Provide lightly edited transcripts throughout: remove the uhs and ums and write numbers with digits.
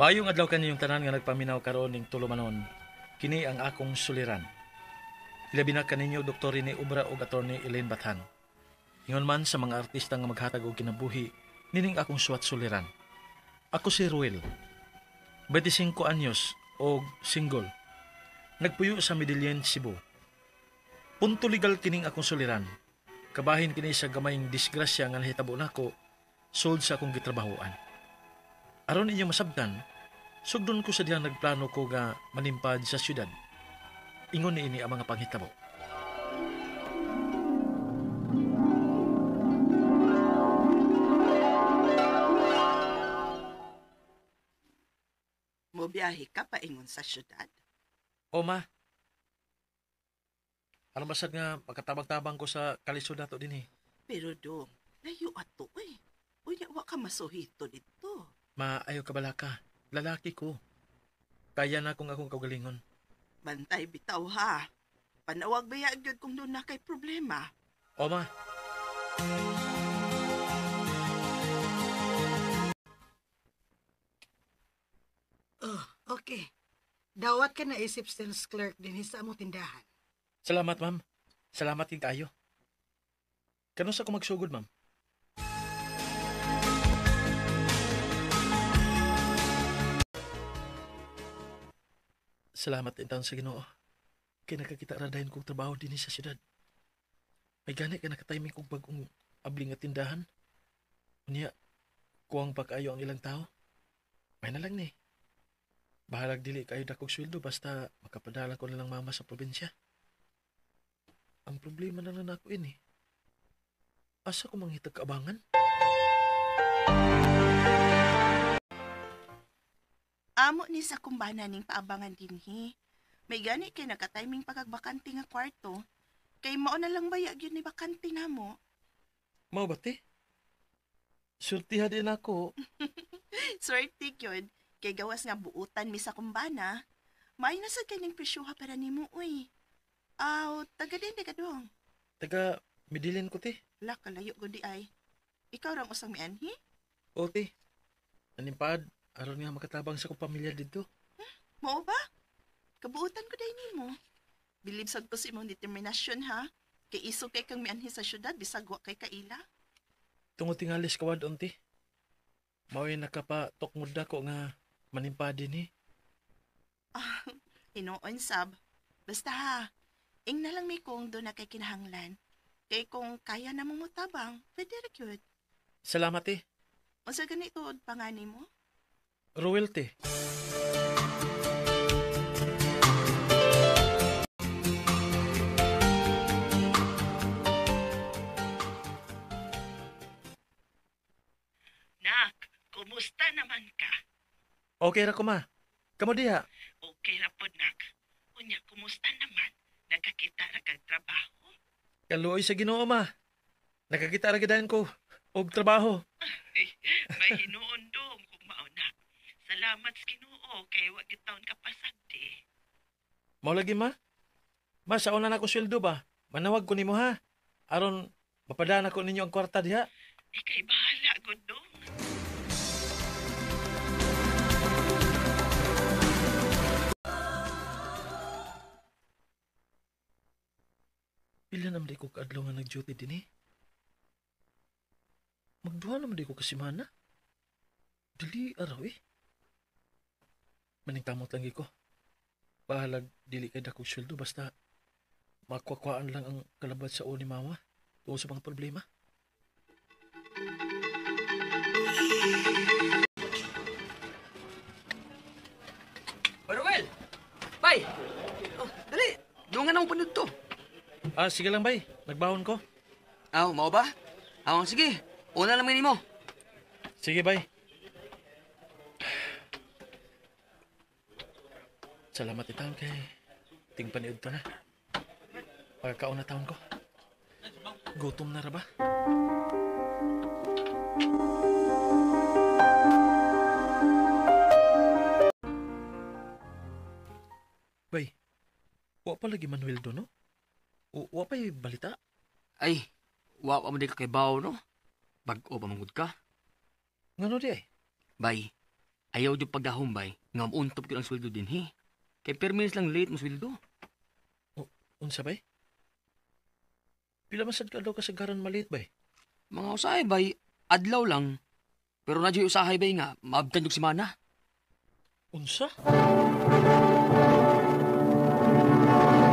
Maayong adlaw kaniyong tanan nga nagpaminaw karon ning tulumanon. Kini ang akong suliran. Ilabi na kaninyo Dr. Rene Ubra ug Attorney Elaine Bathan. Ingon man sa mga artista nga maghatag og kinabuhi nining akong suwat suliran. Ako si Ruel. 25 anyos og single. Nagpuyo sa Medellin, Cebu. Punto legal kining akong suliran. Kabahin kini sa gamayng disgrasya nga nahitabo nako sud sa akong gitrabahoan. Aron inyo masabtan, sugdon ko sa dihang nagplano ko nga manimpad sa syudad. Ingon ni ini ang mga panghitabo. Mobiyahe ka pa ingon sa syudad. O ma, alam basad nga pagkatabang-tabang ko sa kalisod nato din eh. Pero dong, layo ato eh. Unya wa ka masuhito dito. Ma, ayaw ka bala ka. Lalaki ko. Kaya na akong kaugalingon. Bantay bitaw ha. Panawag baya gyud kung doon na kay problema. O ma. Oh, okay. Dawat ka na isip sales clerk din sa among tindahan. Salamat ma'am. Salamat king kayo. Kano sa ko magsugod ma'am? Salamat din taon sa Ginoo. Kay nakakita ra dayon kong trabaho din sa syudad. May gani ka nakatiming kong bagong abling nga tindahan. Unya, kuwang pa kaayo ang ilang tao. May na lang ni. Bahalag dili kayo dakog sweldo basta makapadala ko na lang mama sa probinsya. Ang problema na lang ako ini. Asa ko manghitag kaabangan? Amo ni sa kumbana ning paabangan dinhi. May gani kay nakatiming pagagbakante nga kwarto. Kay mao na lang baya gyud ni bakante namo. Mao ba te? Surtiha din ako. Swerte gyud kay gawas nga buutan mi sa kumbana. May nasad kay ning presyoha para nimo uy. Aw, taga din ka dong. Taga Medellin ko te. La kalayo gud di ay. Ikaw rang usang mianhi? O te. Nanimpad. Aron nga makatabang sa kong pamilya dito. Mao ba? Kabuutan ko day nimo. Bilib sad ko sa imong determinasyon ha. Kay iso kay kang mianhi sa syudad bisag wa kay kaila. Tungod tingalis kawad unti. Mao'y nakapatokmod ko nga manimpa din eh. Ah, inoon sab. Basta ha, ing na lang may kung doon na kay kinahanglan. Kay kung kaya na mo mutabang, pwede ra gyud. Salamat eh. Unsa ganito pangani mo? Royalty. Nak, kumusta naman ka? Okay ra ko ma. Kamo diha. Okay ra po, nak. Unya, kumusta naman? Nagkakita ra kag trabaho? Kaluoy sa Ginoo ma. Nakakita ra gidayon ko og trabaho. May hinuon dong kung mauna. Salamat sa Ginoo kay wa gitaon ka pasagdi. Mao lagi ma. Ma, sa una na ko sweldo ba? Manawag ko nimo ha. Aron mapadana ko ninyo ang kwarta diha. Ikay bahala, gud dong. Pila naman di ko kaadlaw nga nag-duty din eh. Magduha naman di ko kasimana. Dili araw eh. Maningkamot lang ko. Bahalag dili kay dakog sweldo basta makwakwaan lang ang kalabad sa o ni mama tungkol sa mga problema. Manuel! Bay! Oh, dali! Dungan ako pa to. Ah, sige lang bay. Nagbahon ko. Aw, mao ba? Aw, sige. Una lang mo. Sige bay. Salamat itang kay ting paniud to na. Pagkakauna taon ko. Gutom na ra ba? Bay, wa pa lagi Manuel do, no? Wa pa'y balita? Ay, wa pa mo di ka kay bawo, no? Bag-o pa mangud ka. Ngano di ay? Bay, Ayaw yung pagdahumbay, nga mauntop ko ang sweldo din, he. Kay perminis lang late mo sweldo. Unsa bay? Pila masad ka daw kasagaran maliit bay? Mga usahay bay, adlaw lang. Pero na dyan usahay bay nga, maabtan yung simana. Unsa?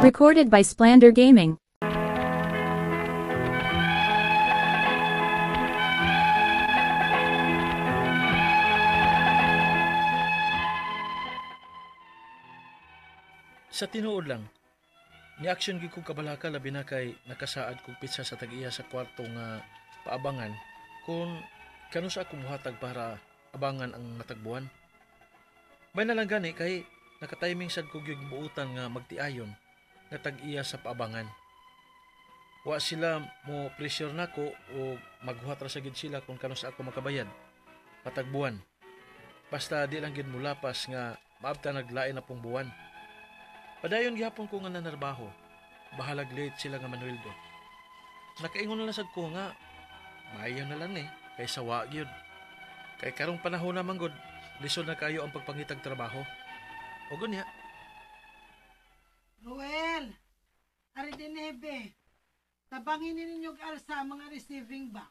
Recorded by Splander Gaming. Sa tinuod lang, ni-action gid kong kabalaka labi na kay nakasaad kong pizza sa tag-iya sa kwarto nga paabangan kung kano sa akong muhatag para abangan ang natagbuan. May na lang gani kay nakatiming sad kog yung buutan nga magtiayon nga tag-iya sa paabangan. Wa sila mo pressure nako o maghuhat ra sa gid sila kung kano sa ako makabayad patagbuan. Basta di lang gid mulapas nga maabta naglain na pong buwan. Padayon gihapon ko nga nanarbaho. Bahalag late sila nga Manueldo. Nakaingon na lang sad ko nga maayo na lang kay sawa gyud. Kay karong panahon na manggod, lisod na kayo ang pagpangitag trabaho. O gunya. Ruel, ari dinebe. Tabangin ninyo alsa mga receiving box.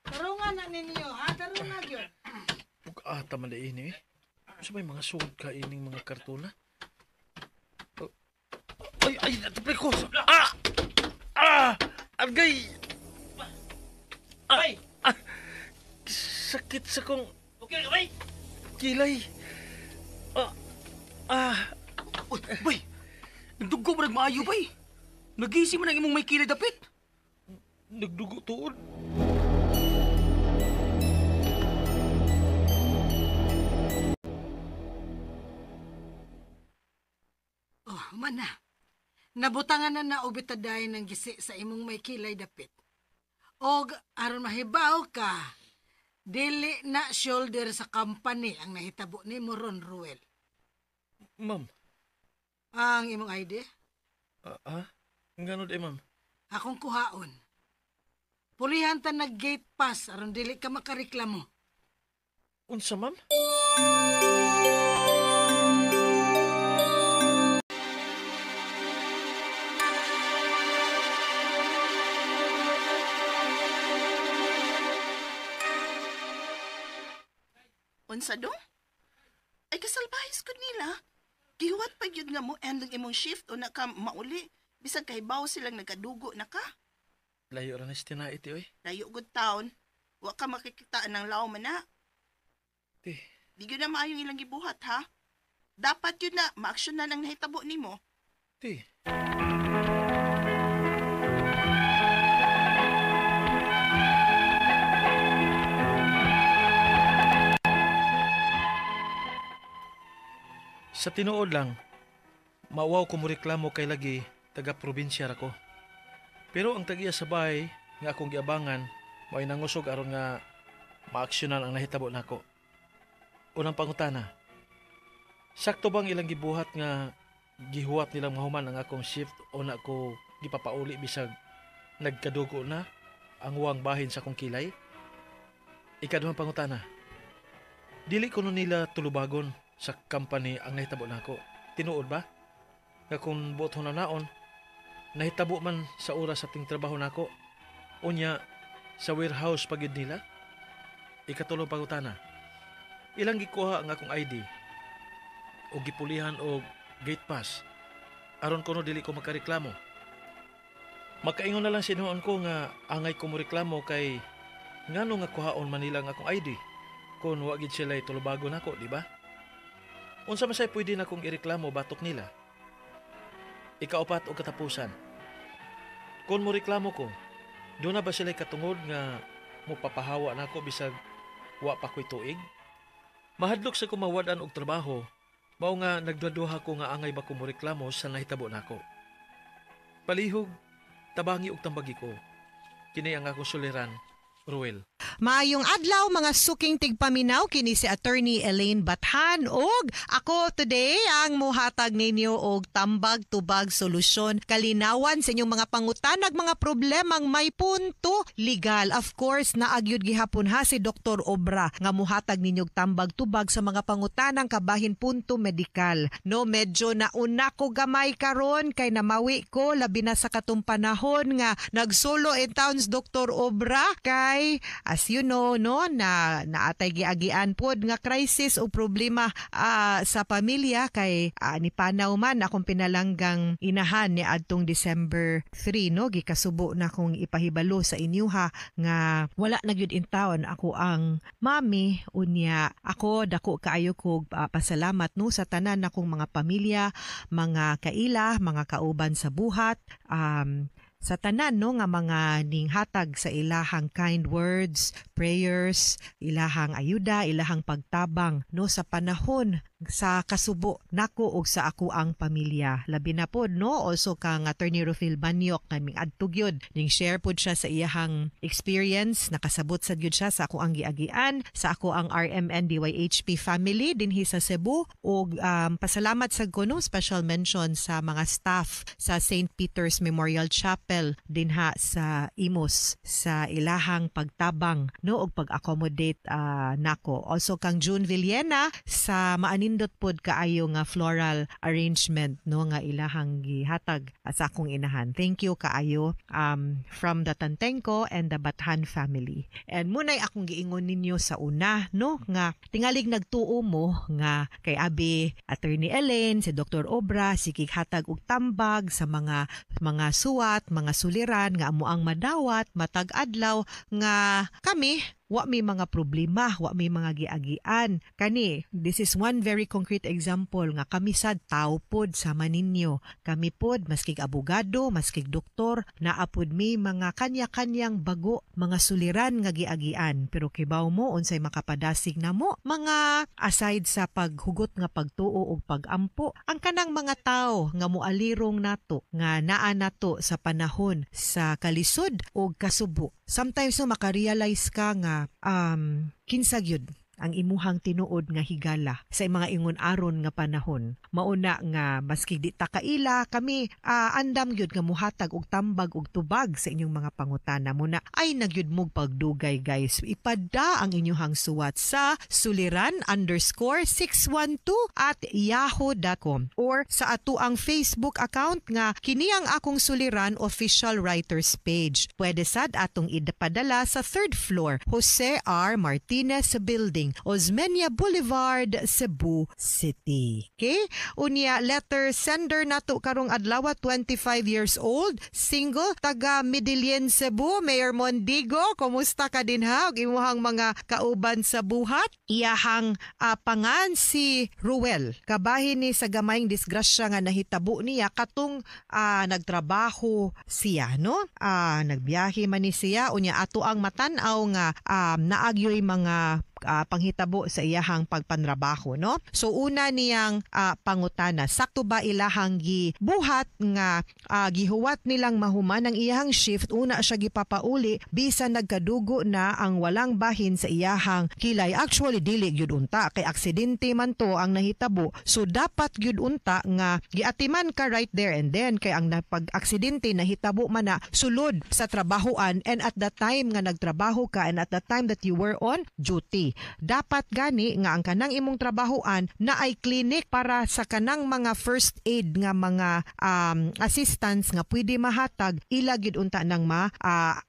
Tarungan na ninyo, ha? Tarungan yun. Pag-ata man ini Sa may mga sugod ka ining mga kartona. Oh. Ay, natapay ko! Argay! Bay! Sakit sa kong Okay ka, bay? kilay. Uy, bay! Nagdugo mo nagmaayo, bay! Nagisi mo nang imong may kilay dapit! Nagdugo tuod. Oh, mana. Nabutangan na naubitaday ng gisi sa imong may kilay dapit. Og aron mahibaw ka, dili na shoulder sa company ang nahitabo ni Moron Ruel. Ma'am. Ang imong ID, Ganun ma'am. akong kuhaon. Pulihan ta nag gate pass aron dili ka makareklamo. Unsa ma'am? Unsa dong? Ay kasalbahis ko nila. Gihuwat pa gyud nga mo end ang imong shift o na ka mauli. Bisag kahibaw silang nagadugo na ka. Layo ra na si Tina iti oy. Layo gud taon. Wa ka makikitaan ng law man na. Ti, Di gyud na maayong ilang gibuhat ha. Dapat yun na ma-action na ng nahitabo nimo. ti. Sa tinuod lang, maawaw ko mo reklamo kay lagi taga-probinsya ra ko. Pero ang tagiya sa bahay nga akong giabangan, mao'y nangusog aron nga maaksyonan ang nahitabo nako. Unang pangutana, sakto bang ilang gibuhat nga gihuwat nilang mahuman ang akong shift o na ko gipapauli bisag nagkadugo na ang uwang bahin sa akong kilay? Ikaduhang pangutana, dili ko nun nila tulubagon sa company ang nahitabo nako. Tinuod ba? Nga kung buot na naon, nahitabo man sa oras sa ting trabaho nako, unya sa warehouse pagyud nila? Ikatulong pangutana, ilang gikuha ang akong ID o gipulihan o gate pass aron kuno dili ko makareklamo. Makaingon na lang sinuon ko nga angay ko mo reklamo kay ngano nga kuhaon man nila ang akong ID kung wa gid sila tulubago nako, di ba? Unsa man say pwede na kong ireklamo batok nila? Ikaapat o katapusan. Kung mo reklamo ko, doon na ba sila katungod nga mupapahawa na ako bisag wa pa ko'y tuig? Mahadlok sa kumawadan og trabaho, mao nga nagduduha ko nga angay ba ko mo reklamo sa nahitabo nako. Palihog, tabangi og tambagi ko. Kini ang akong suliran, Ruel. Maayong adlaw mga suking tigpaminaw kini si Attorney Elaine Bathan ug ako today ang mohatag ninyo og tambag tubag solusyon kalinawan sa inyong mga pangutanag mga problemang may punto legal. Of course naagyud gihapon ha si Dr. Obra nga mohatag ninyog tambag tubag sa mga pangutanang kabahin punto medikal. No, medyo nauna ko gamay karon kay namawi ko labi na sa katong panahon nga nagsolo in towns Dr. Obra kay as you know no na naatay giagian pod nga crisis o problema sa pamilya kay ni panaw man akong pinalanggang inahan ni adtong December 3 no gikasubo na kong ipahibalo sa inyo ha nga wala na gyud in town ako ang mami unya ako dako kaayo kog pasalamat no sa tanan nakong mga pamilya, mga kaila, mga kauban sa buhat, sa tanan no nga mga ninghatag sa ilahang kind words, prayers, ilahang ayuda, ilahang pagtabang no sa panahon sa kasubo nako og sa ako ang pamilya. Labi na pod no also kang Attorney Rufil Banyok naming adtog yun ning share pod siya sa iyahang experience nakasabot sad gyud siya sa ako ang giagian sa ako ang RMN DYHP family dinhi sa Cebu og pasalamat sa kuno special mention sa mga staff sa St. Peter's Memorial Chapel dinha sa Imus sa ilahang pagtabang no og pag-accommodate nako. Also kang June Villena sa maanindot pod kaayo nga floral arrangement no nga ilahang gihatag sa akong inahan. Thank you kaayo from the Tantengco and the Bathan family. And munay akong giingon ninyo sa una no nga tingalig nagtuo mo nga kay abi Attorney Elaine, si Dr. Obra sikig hatag og tambag sa mga suwat, mga suliran nga amo ang madawat matag adlaw nga kami wa may mga problema, wa may mga giagian. Kani, this is one very concrete example nga kami sad tao pod sama ninyo. Kami pod maskig abogado, maskig doktor, naapod may mga kanya-kanyang bago, mga suliran nga giagian. Pero kibaw mo unsay makapadasig namo, mga aside sa paghugot nga pagtuo og pagampo, ang kanang mga tao nga moalirong nato, nga naa nato sa panahon sa kalisod og kasubo. Sometimes no makarealize ka nga kinsa gyud ang imuhang tinuod nga higala sa mga ingon aron nga panahon. Mauna nga maski di ta kaila kami andam gyud nga muhatag og tambag og tubag sa inyong mga pangutana muna ay nagyud mog pagdugay guys. Ipadda ang inyong suwat sa suliran_612@yahoo.com or sa ato ang Facebook account nga kini ang akong suliran official writers page. Pwede sad atong ipadala sa 3rd floor Jose R. Martinez Building, Osmeña Boulevard, Cebu City. Okay? Unya, letter sender nato karong adlaw 25 years old, single, taga Medellin, Cebu, Mayor Mondigo. Kumusta ka din ha? Imuhang mga kauban sa buhat. Iyahang pangan si Ruel. Kabahin ni sa gamayng disgrasya nga nahitabo niya katong nagtrabaho siya, no? Nagbiyahe man ni siya. Unya, ato ang matanaw nga naagyoy mga panghitabo sa iyahang pagpanrabaho no. So una niyang pangutana, sakto ba ilahang gibuhat nga gihuwat nilang mahuman ang iyahang shift, una siya gipapauli bisan nagkadugo na ang walang bahin sa iyahang kilay. Actually dili gyud unta kay aksidente man to ang nahitabo. So dapat gyud unta nga giatiman ka right there and then kay ang pag-aksidente nahitabo man na sulod sa trabahoan and at the time nga nagtrabaho ka and at the time that you were on duty. Dapat gani nga ang kanang imong trabahoan na ay clinic para sa kanang mga first aid nga mga assistance nga pwede mahatag ilagid unta nang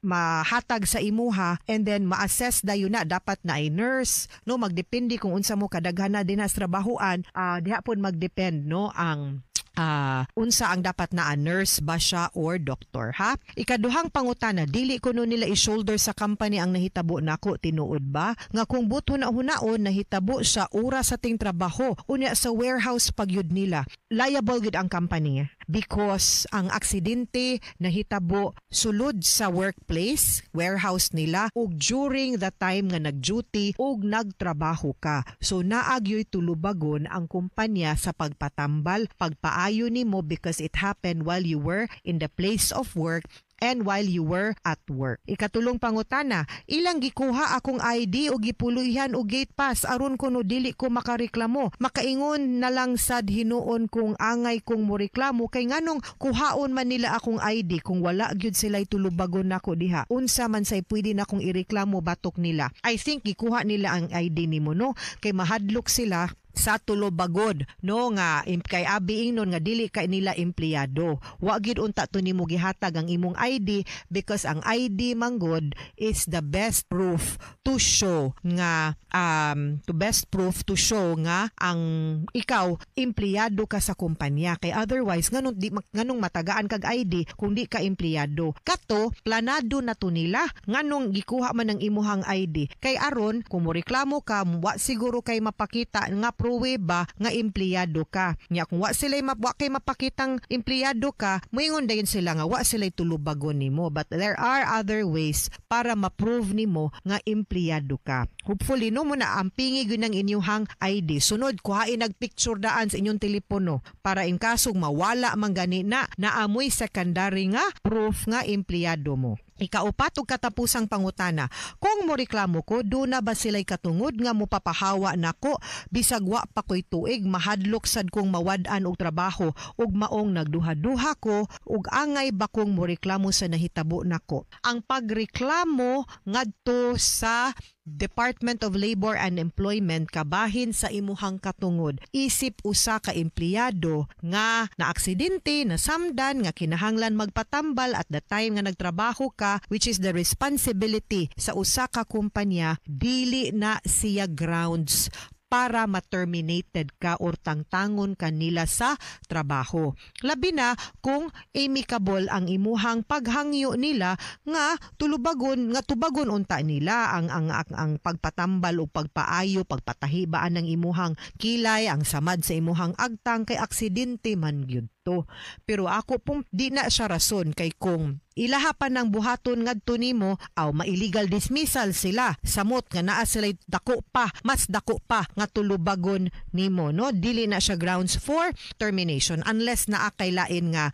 mahatag sa imuha and then ma-assess dayon na dapat na ay nurse no magdepende kung unsa mo kadaghana din sa trabahoan diha pud magdepend no ang unsa ang dapat na nurse ba siya or doktor ha. Ikaduhang pangutana, dili kuno nila i-shoulder sa company ang nahitabo nako tinuod ba nga kung buton na hunaon nahitabo sa oras sa ting trabaho unya sa warehouse pagyud nila liable gud ang company because ang aksidente nahitabo sulod sa workplace warehouse nila ug during the time nga nag-duty ug nagtrabaho ka. So naagyoy tulubagon ang kumpanya sa pagpatambal pagpaayo nimo because it happened while you were in the place of work and while you were at work. Ikatulong pangutana, ilang gikuha akong ID o gipuluyan o gate pass aron kuno dili ko makareklamo. Makaingon na lang sad hinuon kung angay kong moreklamo kay nganong kuhaon man nila akong ID kung wala gyud sila'y tulubagon nako diha. Unsa man say pwede na kong ireklamo batok nila. I think gikuha nila ang ID nimo no kay mahadlok sila sa tulobagod no nga kay abi ingnon nga dili kay nila empleyado. Wa gid unta to nimo gihatag ang imong ID because ang ID manggod is the best proof to show nga to show nga ang ikaw empleyado ka sa kumpanya. Kay otherwise nganong matagaan kag ID kung di ka empleyado. Kato planado na to nila nganong gikuha man ang imuhang ID kay aron kung moreklamo ka wa siguro kay mapakita nga pruweba nga empleyado ka. Nya kung wa kay mapakitang empleyado ka, moingon dayon sila nga wa sila'y tulubagon nimo. But there are other ways para ma-prove nimo nga empleyado ka. Hopefully no mo na ampingi gyud ang inyong ID. Sunod kuhain nagpicture daan sa inyong telepono para in kasong mawala man gani na naamoy secondary nga proof nga empleyado mo. Ikaupat og katapusang pangutana, kung moreklamo ko, do na ba sila'y katungod nga mopapahawa nako bisag wa pa ko'y tuig mahadlok sad kong mawad-an og trabaho ug maong nagduha-duha ko ug angay ba kong moreklamo sa nahitabo nako. Ang pagreklamo ngadto sa Department of Labor and Employment kabahin sa imuhang katungod. Isip usa ka empleyado nga naaksidente, nasamdan, nga kinahanglan magpatambal at the time nga nagtrabaho ka, which is the responsibility sa usa ka kumpanya, dili na siya grounds para ma-terminated ka or tangtangon kanila sa trabaho. Labi na kung amicable ang imuhang paghangyo nila nga tubagon unta nila ang pagpatambal o pagpaayo, pagpatahibaan ng imuhang kilay, ang samad sa imuhang agtang kay aksidente man gyud to. Pero ako pong di na siya rason kay kung ilaha pa ng buhaton ngadto nimo aw ma-illegal dismissal sila samot nga naa sila mas dako pa nga tulubagon nimo no, dili na siya grounds for termination unless naa kay lain nga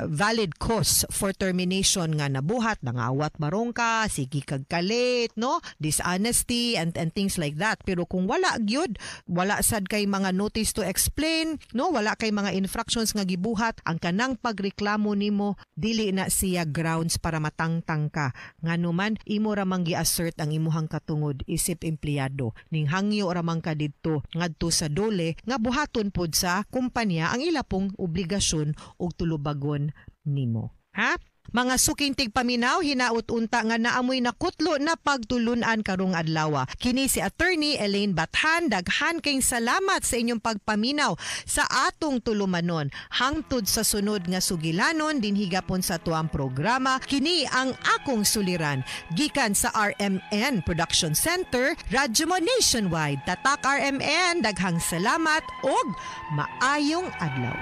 valid cause for termination nga nabuhat nangawat barong ka, sige kag kalit no, dishonesty and things like that. Pero kung wala gyud, wala sad kay mga notice to explain no, wala kay mga infractions nga gibuhat, ang kanang pagreklamo nimo dili na siya grounds para matangtang ka. Nganuman imo ra man gi-assert ang imuhang katungod isip empleyado ning hangyo ra man ka didto ngadto sa dole nga buhaton pod sa kumpanya ang ila pong obligasyon og tulubagon nimo. Ha? Mga suking tigpaminaw, hinaut unta nga naamoy na kutlo na pagtulunan karong adlaw. Kini si Attorney Elaine Bathan, daghan kayong salamat sa inyong pagpaminaw sa atong tulumanon. Hangtod sa sunod nga sugilanon, dinhigapon sa tuang programa, kini ang akong suliran. Gikan sa RMN Production Center, Radyo Mo Nationwide. Tatak RMN, daghang salamat og maayong adlaw.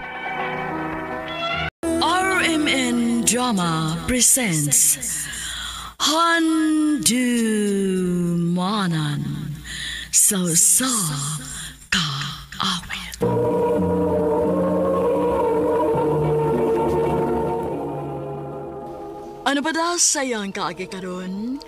RMN Drama presents Handumanan So Ka Awit. Ano ba daw sayang kaagi karon?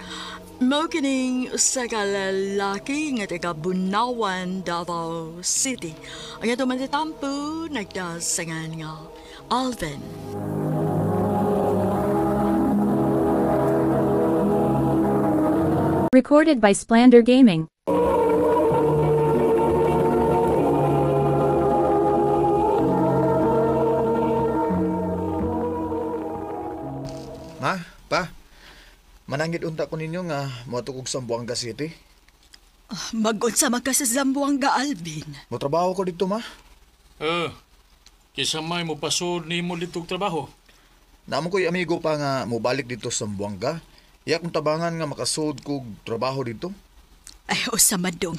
Mao kining usa ka lalaki nga taga Bunawan, Davao City. Ang ato man tampo nagdasangan nga Alvin. Recorded by Splander Gaming. Ma, pa, manangit unta ko ninyo nga matukog sa Zamboanga City. Mag-unsa man ka sa Zamboanga, Alvin. Motrabaho ko dito, ma. Kisa may mo pasod ni mo ditong trabaho. Naamo ko'y amigo pa nga mobalik dito sa Zamboanga. Iya kong tabangan nga makasod kog trabaho dito. Ay, sa madong.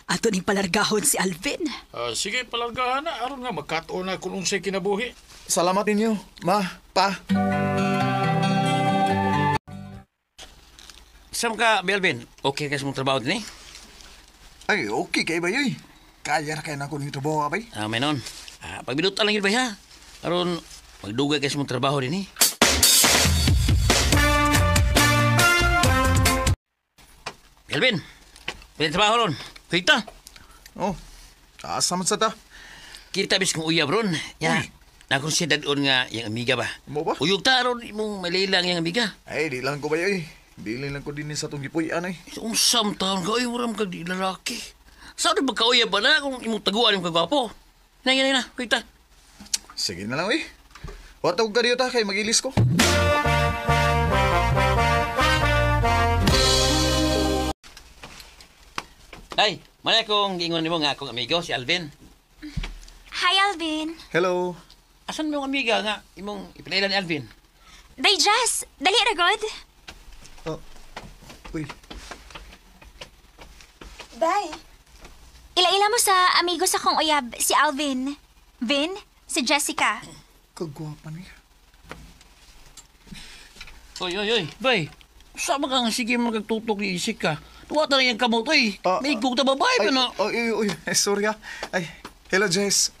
Ato ning palargahon si Alvin. Sige, palargahan na. Aron nga, magkataon na kung unsay kinabuhi. Salamat ninyo, ma, pa. Saan ka, Belvin? Okay ka sa mong trabaho din eh? Ay, okay kay Bayoy. Kaya na kayo na ko ng trabaho, abay. Menon. Pagbinutan lang yun ba ha? Aron, magdugay ka sa mong trabaho din eh. Kelvin, pwede trabaho ron. Kita. Oh, asa man sa ta? Kita bis kong uyab ron. Ya, nakonsider doon nga yung amiga ba? Mo ba? Uyog ta ron, imong malilang yung amiga. Ay, di lang ko ba yun? Dili lang ko din sa itong gipuyan ay. Unsam taon ka, muram ka di lalaki. Saan ba kauyab ba na kung imong taguan yung kagwapo? Na, kita. Sige na lang, Watog ka diyo ta, kay magilis ko. Ay, mana kong giingon nimo nga akong amigo, si Alvin. Hi, Alvin. Hello. Asan mo yung amiga nga imong ipinailan ni Alvin? Day, Jess. Dali ra god. Oh, uy. Day. Ila-ila mo sa amigo sa kong uyab, si Alvin. Vin, si Jessica. Kagwapa niya. Oy. Bay, sama ka nga sige magtutok ni isik ka. Tuwa na yung kamot, oy. May gug na babae pa na. Uy, sorry ah. Ay, hello Jess.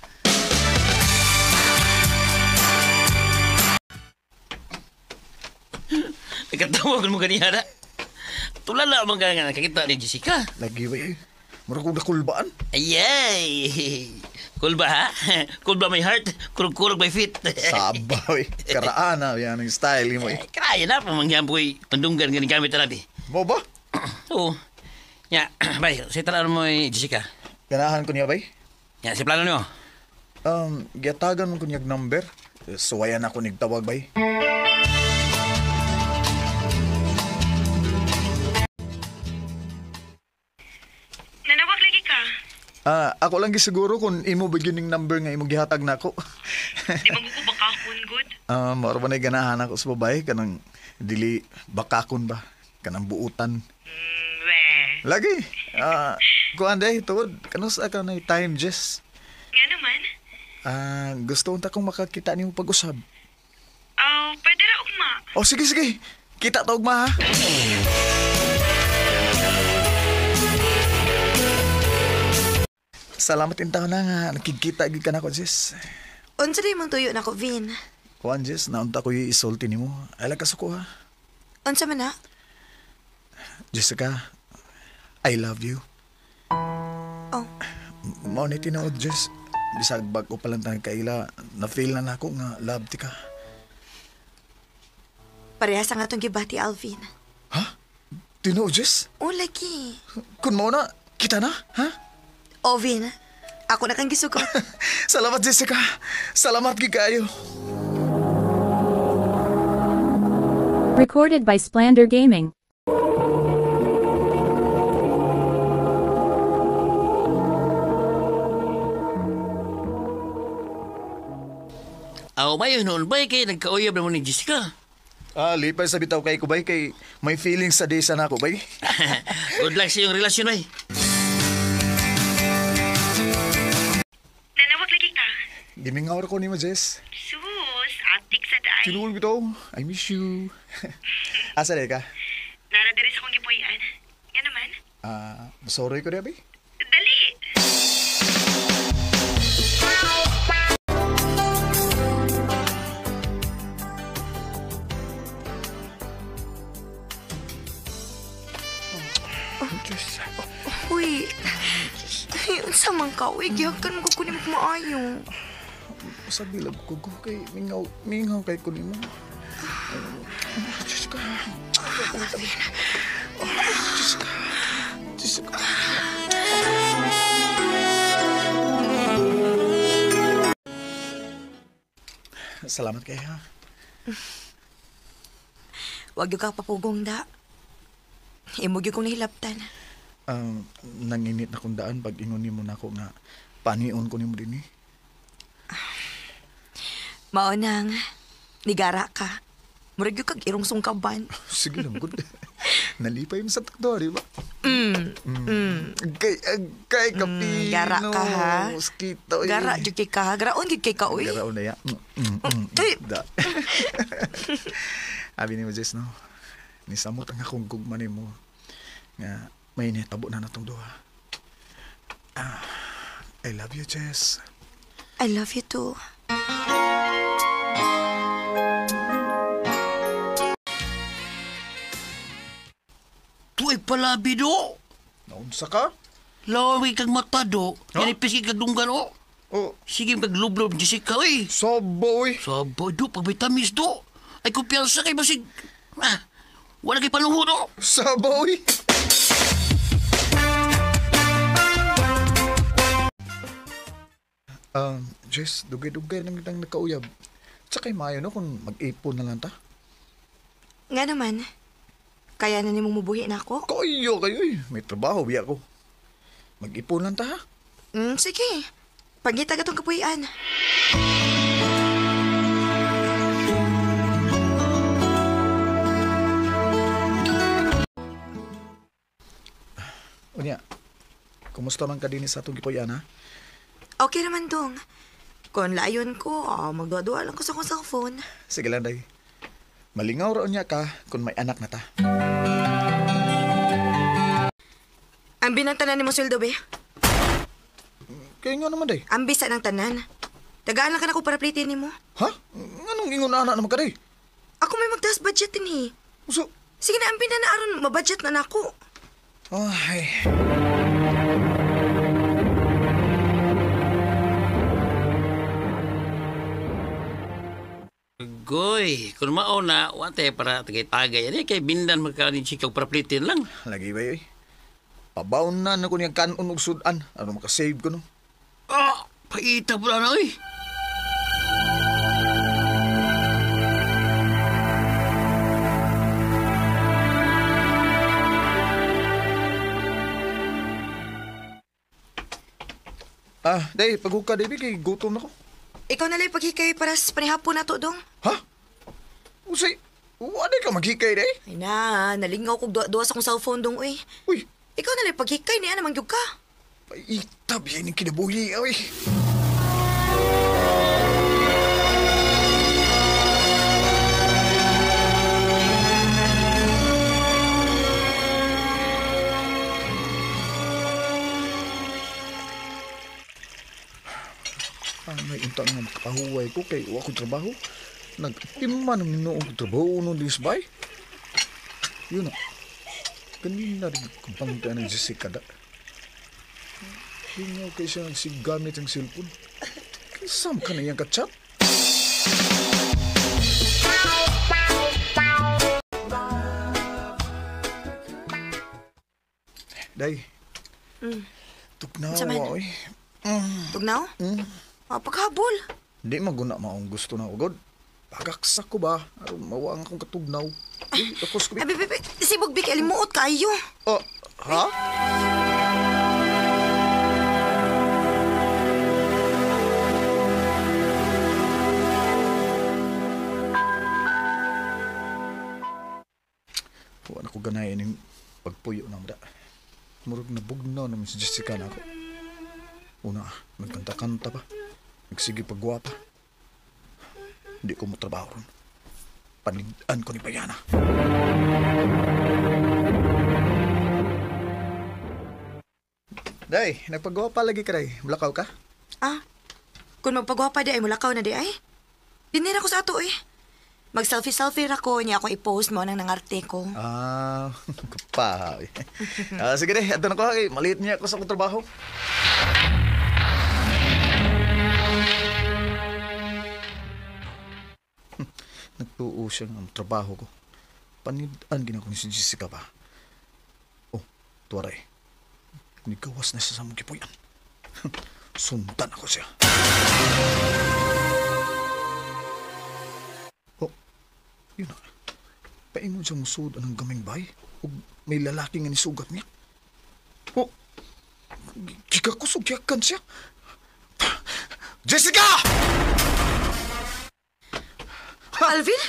Nagkatawagan mo ganiya na. Tulala mo nga nakakita ni Jessica. Lagi ba Mura kong nakulbaan. Ayay! Cool ba, ha? Cool ba my heart? Kurug-kurug my feet. Sabaw Karaan na. Yan ang style mo Kaya na, pamangyan po pandunggan ganing gamit na natin. Mo ba? Oo. Ya, bay, sa talaan mo Jessica. Ganahan ko niya bay? Ya, si plano niyo. Giatagan ko niyag number. Suwayan ako nigtawag bay. Nanawag lagi ka. Ako lang gisiguro kung imo beginning number nga imo gihatag nako. Di magkuko bakakon, good. Maro ba na ganahan ako sa babae kanang dili bakakon ba? Kanang buutan. We. Lagi. Kuan day tuod kanus ka na time Jess. Nga naman. Gusto unta kong makakita nimo pag-usab. Pwede ra ugma. Oh, sige. Kita ta ugma ha. Salamat intaw na nga. Nakikita gid ka na ko, Jess. Unsa day mong tuyo na ko, Vin? Kuan, Jess, naunta ko isulti nimo. Ay, lakas ako ha. Unsa man na? Jessica, I love you. Oh. Mao ni tinuod, Jess. Bisag bag-o pa lang tayo kaila, na-feel na nako nga love ti ka. Parehas ang atong gibati, Alvin. Ha? Tinuod, Jess? O, lagi. Kun mo na, kita na, ha? O, Vin, ako na kang gisugot. Salamat, Jessica. Salamat gigayo. Recorded by Splander Gaming. Mayo noon ba kay nagkauyab na mo ni Jessica? Lipay sa bitaw kay kubay kay may feelings sa day sana ko bay. Good luck sa iyong relasyon bay. Nanawag lagi ka. Gimingaw ko nimo, Jess. Sus, atik sa day. Tinuol bitaw. I miss you. Asa day ka? Nara diri sa kong gipuy-an. Nga naman. Sorry ko rin, bay. Dali. Uy, unsa man ka? Uy, gihakan ko kunin mo maayo. Sabi lang ko kay mingaw kay ko nimo. Jessica. Jessica. Salamat kayo, ha? Wag yung ka papugong da. Imog yung kong nahilaptan. Nanginit na kong daan pag ingon nimo na ako nga panion ko nimo din eh. Maunang, nigara ka. Murag yung kag irong sungkaban. Sige lang, good. Nalipay mo sa takdo, di ba? Kay kapino. Gara ka, ha? Mosquito. Gara, yung kay ka. Garaon, yung kay ka, uy. Garaon na ya. Da. Abi ni mo, Jess, no? Nisamot ang akong gugma ni mo. Nga, may netabo na natong duha. I love you, Jess. I love you too. Laway palabi do. Naunsa ka? Laway kag mata do. Ha? Yan ipis kag dunggan o. Oh, Sige maglublob Jessica oy. saboy. Saboy do, pag vitamis do. Ay kumpiyansa kay basig. Wala kay panuho do. Saboy. Jess, dugay-dugay lang kitang nakauyab. Tsaka'y maayo no kung mag-ipon na lang ta. Nga naman. Kaya na ni mong mubuhi na ako? Kayo, may trabaho, biya ko. Mag-ipon lang ta, ha? Sige. Pagita ka tong kapuyan. Unya, kumusta man ka din sa atong gipuyan, ha? Okay naman dong. Kung layon ko, magdua-dua lang ko sa akong cellphone. Sige lang, day. Malingaw raon niya ka kung may anak na ta. Ang binantanan ni mo sweldo, be? Kaya nga naman, day. Ang bisa ng tanan. Tagaan lang ka na ko para plitin ni mo. Ha? Anong ingon na anak naman ka, day? Ako may magtaas budget din, eh. So, Sige na, ang pinanaaron, mabudget na nako. ay... Goy, kung mauna, wate para tagay-tagay. Yan kay bindan magkanin chikaw para plitin lang. Lagi ba, pabaon na ko niyang kanon og sudan. Ano makasave ko, no? Paita po na, oy. Day, paghuka, day, kay gutom na ko. Ikaw na lang paghikay para sa panihapon na to, dong. Ha? Usay, wala ka maghikay, day? Ay na, nalingaw ko duwa sa akong cellphone, dong, uy. Uy, Ikaw na lang paghikay, niya naman yung ka. paitab yan yung kinabuhi, uy. May unta nga makapahuway ko kay wa ko trabaho. Nagtima ng minuong trabaho nung disbay. Yun na. Kanina rin kumpangta ng Jessica da. Hingaw kay siya nagsigamit ang cellphone. Kasam ka na yung kachat? Day. Tugnawa, Samahan. oy. Tugnaw? Paghabol. Di maguna maong gusto na ugod. Pagaksak ko ba? Aron mawang akong katugnaw. Di, takos ko. Ay, bebe, sibog bik, alimuot kayo. Ha? Huwag ako ganayan yung pagpuyo ng da. Murag nabugnaw naman si Jessica na ako. Una, nagkanta-kanta pa. Nagsige pagwapa. Hindi ko matrabaho ron. Panidaan ko ni Bayana. Day, nagpagwapa lagi ka, day. Blakaw ka? Kung magpagwapa di ay mulakaw na di ay. Dinira ko sa ato eh. Mag-selfie-selfie ra ko niya akong i-post mo nang nangarte ko. Kapahaw. Sige, day. Ato na ko. Maliit niya ako sa akong trabaho. Nagtuo siya ng trabaho ko. Panidaan din ako ni si Jessica pa. Tuwaray. Nigawas na siya sa mong kipuyan. Sundan ako siya. Yun na. Paingon siya musod ang gaming bay. O may lalaki nga nisugat niya. Kika ko sugyakan siya. Jessica! Alvin?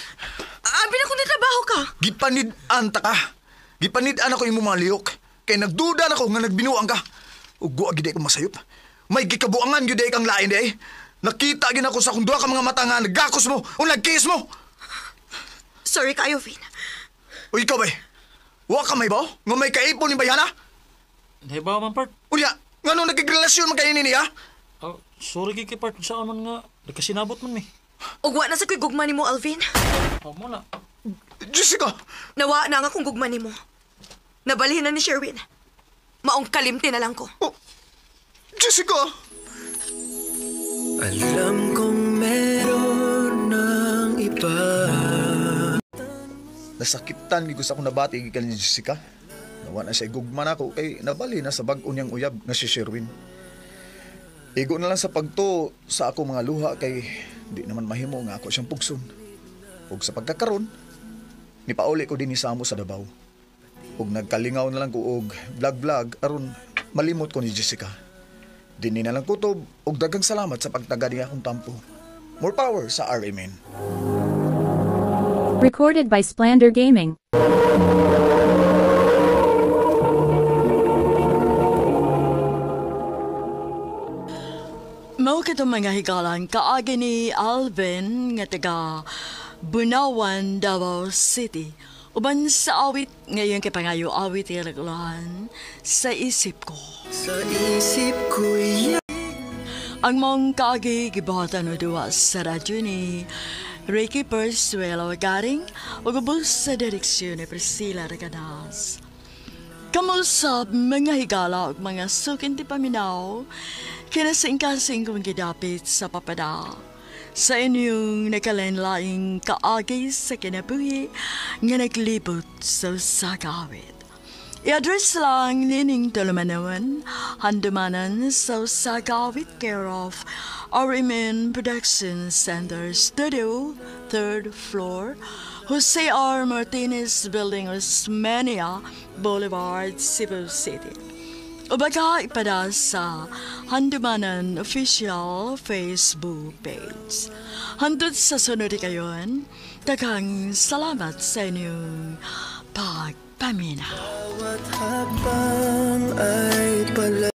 Abin ako trabaho ka. Gipanid-an ta ka. Gipanid-an ako yung mumaliyok. Kay nagduda na ko nga nagbinuang ka. Ugo agiday ko masayop. May gikabuangan yuday kang lain day. Nakita gin ako sa kung duha ka mga mata nga nagakos mo o nagkiss mo. Sorry kayo, Vin. O ikaw ba? Wa ka may ba? Nga may kaipon ni Bayana? Hindi ba, man, part? Unya, nga nung nagkagrelasyon man kayo niya? Sorry kay part. Saan man nga. Nagkasinabot man, mi. Ugwa na sa ko'y gugma ni mo, Alvin. Mo na. Jessica! Nawa na nga kung gugma ni mo. Nabalhin na ni Sherwin. Maong kalimti na lang ko. Oh, Jessica! Alam kong meron ng iba. Nasakitan ni gusto akong nabati gikan ni Jessica. Nawa na siya igugman ako kay nabali na sa bag-o niyang uyab nga si Sherwin. Igo na lang sa pagto sa ako mga luha kay di naman mahimo nga ako siyang pugson. Ug sa pagkakaron, nipauli ko din ni Samo sa Davao. Ug nagkalingaw na lang ko og vlog aron malimot ko ni Jessica. Dinhi na lang kutob ug daghang salamat sa pagtaga niya akong tampo. More power sa RMN. Recorded by Splander Gaming. Mao kitong mga higalan kaagi ni Alvin nga taga Bunawan, Davao City. Uban sa awit ngayon kay pangayo awit ilaglan sa isip ko. Sa isip ko Ang mong kaagi gibahatan o duwa sa radyo ni Ricky Persuelo garing o gubos sa direksyon ni Priscilla Regadas. Kamusta mga higala o mga sukin ti paminaw kinasing-kasing kong gidapit sa papada sa inyong nakalenlaing kaagi sa kinabuhi nga naglibot sa sagawit. I-address lang nining Tulumanawan, handumanan sa sagawit care of RMN Production Center Studio, 3rd floor, Jose R. Martinez Building, Osmeña Boulevard, Cebu City. O baka ipada sa Handumanan Official Facebook page. Handod sa sunod kayon, daghang salamat sa inyong pagpaminaw. bawat hakbang ay pala